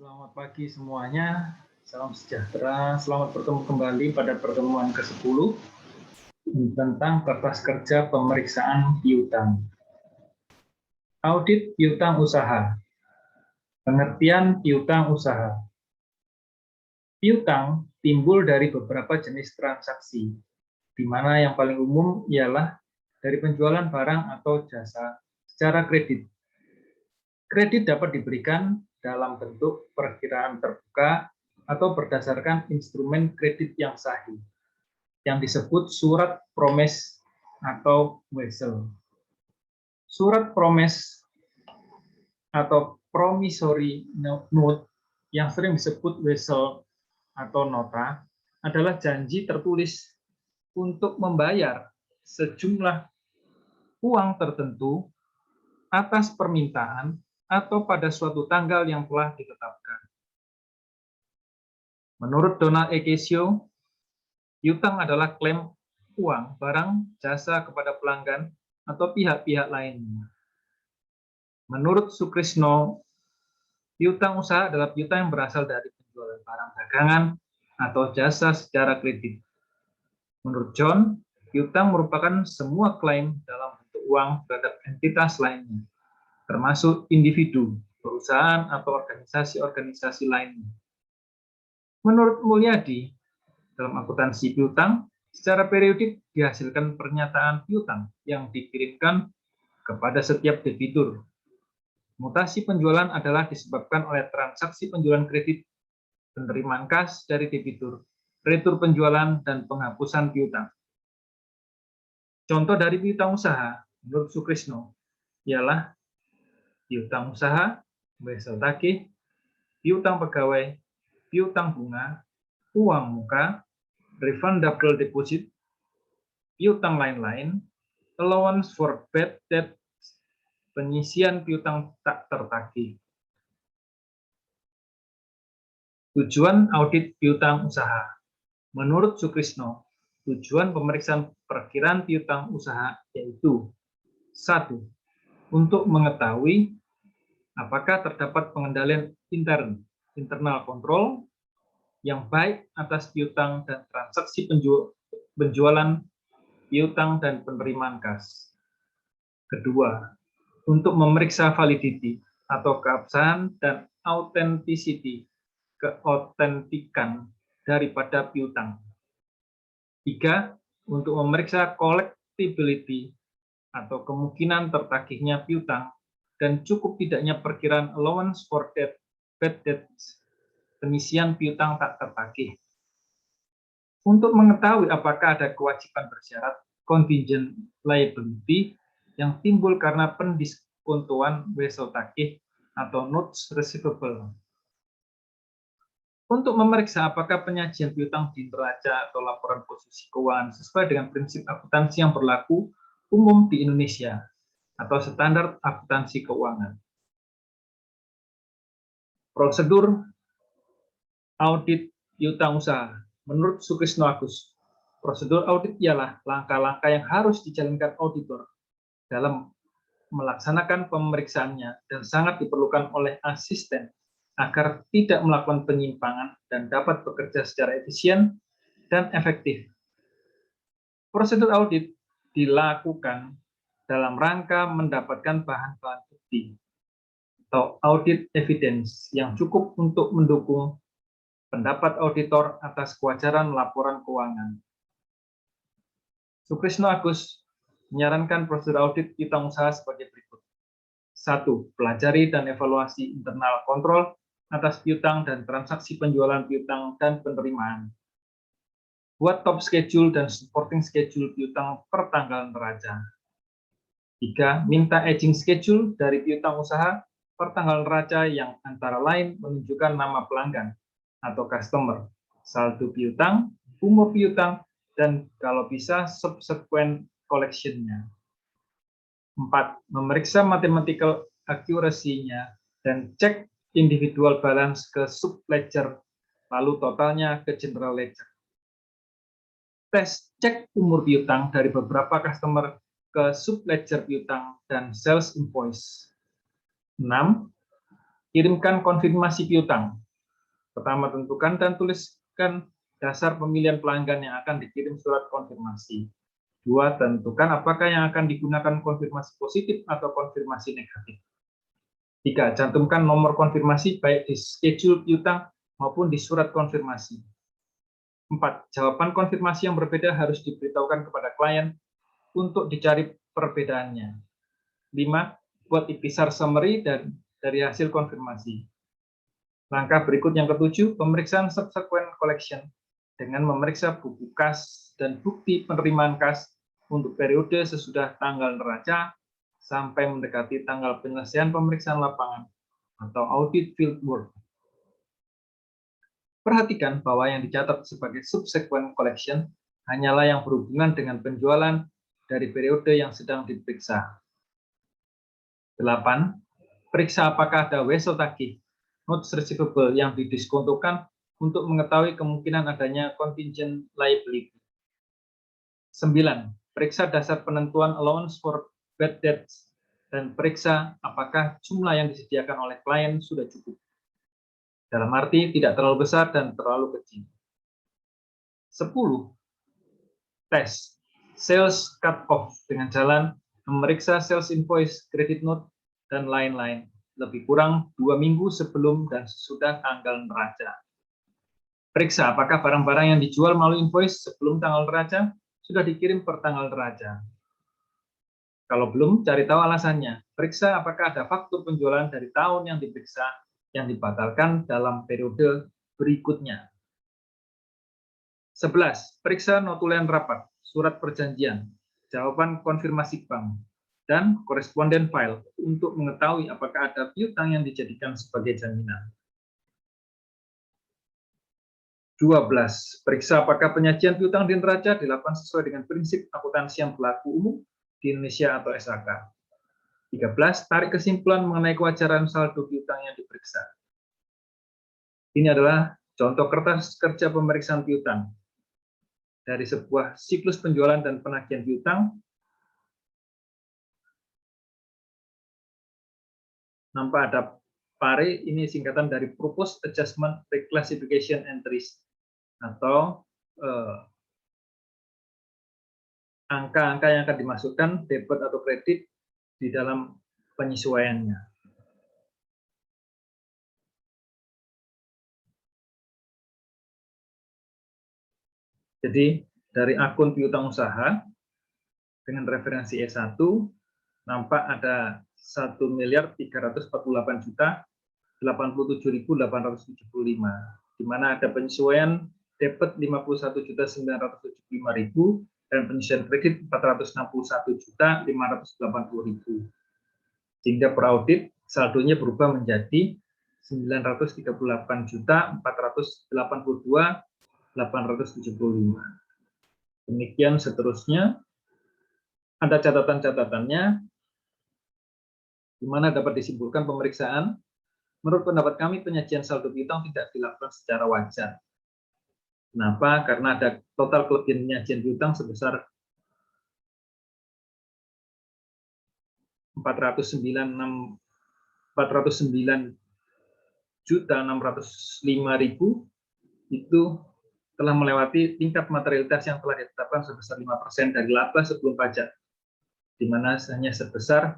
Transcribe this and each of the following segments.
Selamat pagi semuanya, salam sejahtera, selamat bertemu kembali pada pertemuan ke-10 tentang kertas kerja pemeriksaan piutang. Audit piutang usaha. Pengertian piutang usaha. Piutang timbul dari beberapa jenis transaksi, di mana yang paling umum ialah dari penjualan barang atau jasa secara kredit. Kredit dapat diberikan dalam bentuk perkiraan terbuka atau berdasarkan instrumen kredit yang sahih, yang disebut surat promes atau wesel. Surat promes atau promissory note yang sering disebut wesel atau nota adalah janji tertulis untuk membayar sejumlah uang tertentu atas permintaan atau pada suatu tanggal yang telah ditetapkan. Menurut Donald E. Cascio, piutang adalah klaim uang, barang, jasa kepada pelanggan atau pihak-pihak lainnya. Menurut Sukrisno, piutang usaha adalah piutang yang berasal dari penjualan barang dagangan atau jasa secara kredit. Menurut John, piutang merupakan semua klaim dalam bentuk uang terhadap entitas lainnya, termasuk individu, perusahaan, atau organisasi-organisasi lainnya. Menurut Mulyadi, dalam akuntansi piutang, secara periodik dihasilkan pernyataan piutang yang dikirimkan kepada setiap debitur. Mutasi penjualan adalah disebabkan oleh transaksi penjualan kredit, penerimaan kas dari debitur, retur penjualan, dan penghapusan piutang. Contoh dari piutang usaha, menurut Sukrisno, ialah piutang usaha, wesel tagih, piutang pegawai, piutang bunga, uang muka, refundable deposit, piutang lain-lain, allowance for bad debt, penyisian piutang tak tertagih. Tujuan audit piutang usaha. Menurut Sukrisno, tujuan pemeriksaan perkiraan piutang usaha yaitu 1. Untuk mengetahui apakah terdapat pengendalian internal control yang baik atas piutang dan transaksi penjualan piutang dan penerimaan kas. Kedua, untuk memeriksa validity atau keabsahan dan keautentikan daripada piutang. 3. Untuk memeriksa collectibility atau kemungkinan tertagihnya piutang dan cukup tidaknya perkiraan allowance for bad debts, pengisian piutang tak tertagih. Untuk mengetahui apakah ada kewajiban bersyarat contingent liability yang timbul karena pendiskontoan wesel tagih atau notes receivable. Untuk memeriksa apakah penyajian piutang di neraca atau laporan posisi keuangan sesuai dengan prinsip akuntansi yang berlaku umum di Indonesia atau standar akuntansi keuangan. Prosedur audit piutang usaha. Menurut Sukrisno Agus, prosedur audit ialah langkah-langkah yang harus dijalankan auditor dalam melaksanakan pemeriksaannya dan sangat diperlukan oleh asisten agar tidak melakukan penyimpangan dan dapat bekerja secara efisien dan efektif. Prosedur audit dilakukan dalam rangka mendapatkan bahan-bahan bukti atau audit evidence yang cukup untuk mendukung pendapat auditor atas kewajaran laporan keuangan. Sukrisno Agus menyarankan prosedur audit piutang usaha sebagai berikut. 1. Pelajari dan evaluasi internal kontrol atas piutang dan transaksi penjualan piutang dan penerimaan. Buat top schedule dan supporting schedule piutang per tanggal neraca. 3. Minta aging schedule dari piutang usaha per tanggal neraca yang antara lain menunjukkan nama pelanggan atau customer, saldo piutang, umur piutang, dan kalau bisa subsequent collection-nya. 4. Memeriksa mathematical accuracy-nya dan cek individual balance ke subledger, lalu totalnya ke general ledger. Tes cek umur piutang dari beberapa customer ke subledger piutang dan sales invoice. 6. Kirimkan konfirmasi piutang. Pertama, tentukan dan tuliskan dasar pemilihan pelanggan yang akan dikirim surat konfirmasi. 2, tentukan apakah yang akan digunakan konfirmasi positif atau konfirmasi negatif. 3, cantumkan nomor konfirmasi baik di schedule piutang maupun di surat konfirmasi. 4, jawaban konfirmasi yang berbeda harus diberitahukan kepada klien untuk dicari perbedaannya. 5, buat ikhtisar summary dari hasil konfirmasi. Langkah berikut yang ketujuh, pemeriksaan subsequent collection dengan memeriksa buku kas dan bukti penerimaan kas untuk periode sesudah tanggal neraca sampai mendekati tanggal penyelesaian pemeriksaan lapangan atau audit field work. Perhatikan bahwa yang dicatat sebagai subsequent collection hanyalah yang berhubungan dengan penjualan dari periode yang sedang diperiksa. 8. Periksa apakah ada wesel tagih, notes receivable yang didiskontokan untuk mengetahui kemungkinan adanya contingent liability. 9. Periksa dasar penentuan allowance for bad debts dan periksa apakah jumlah yang disediakan oleh klien sudah cukup. Dalam arti tidak terlalu besar dan terlalu kecil. 10. Tes sales cut-off dengan jalan memeriksa sales invoice, credit note, dan lain-lain, lebih kurang 2 minggu sebelum dan sesudah tanggal neraca. Periksa apakah barang-barang yang dijual melalui invoice sebelum tanggal neraca sudah dikirim per tanggal neraca. Kalau belum, cari tahu alasannya. Periksa apakah ada faktur penjualan dari tahun yang diperiksa yang dibatalkan dalam periode berikutnya. 11. Periksa notulen rapat, surat perjanjian, jawaban konfirmasi bank, dan koresponden file untuk mengetahui apakah ada piutang yang dijadikan sebagai jaminan. 12. Periksa apakah penyajian piutang di neraca dilakukan sesuai dengan prinsip akuntansi yang berlaku umum di Indonesia atau SAK. 13. Tarik kesimpulan mengenai kewajaran saldo piutang yang diperiksa. Ini adalah contoh kertas kerja pemeriksaan piutang. Dari sebuah siklus penjualan dan penagihan piutang, nampak ada PARE, ini singkatan dari Proposed Adjustment Reclassification Entries, atau angka-angka yang akan dimasukkan debit atau kredit di dalam penyesuaiannya. Jadi dari akun piutang usaha dengan referensi E1 nampak ada 1.348.087.875, di mana ada penyesuaian debit 51.975.000 dan penyesuaian kredit 461.580.000. Sehingga per audit saldonya berubah menjadi 938.482.875. Demikian seterusnya. Ada catatan-catatannya, di mana dapat disimpulkan pemeriksaan. Menurut pendapat kami, penyajian saldo piutang tidak dilakukan secara wajar. Kenapa? Karena ada total kelebihan penyajian piutang sebesar 409.605.000 itu telah melewati tingkat materialitas yang telah ditetapkan sebesar 5% dari laba sebelum pajak, di mana hanya sebesar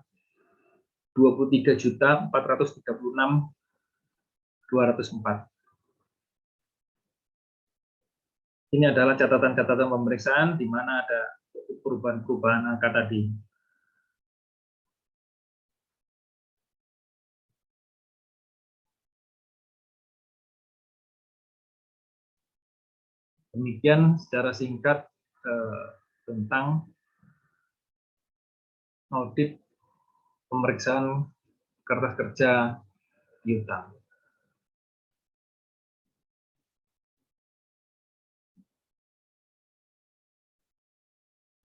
23.436.204. Ini adalah catatan-catatan pemeriksaan di mana ada perubahan-perubahan angka tadi. Demikian secara singkat tentang audit pemeriksaan kertas kerja piutang.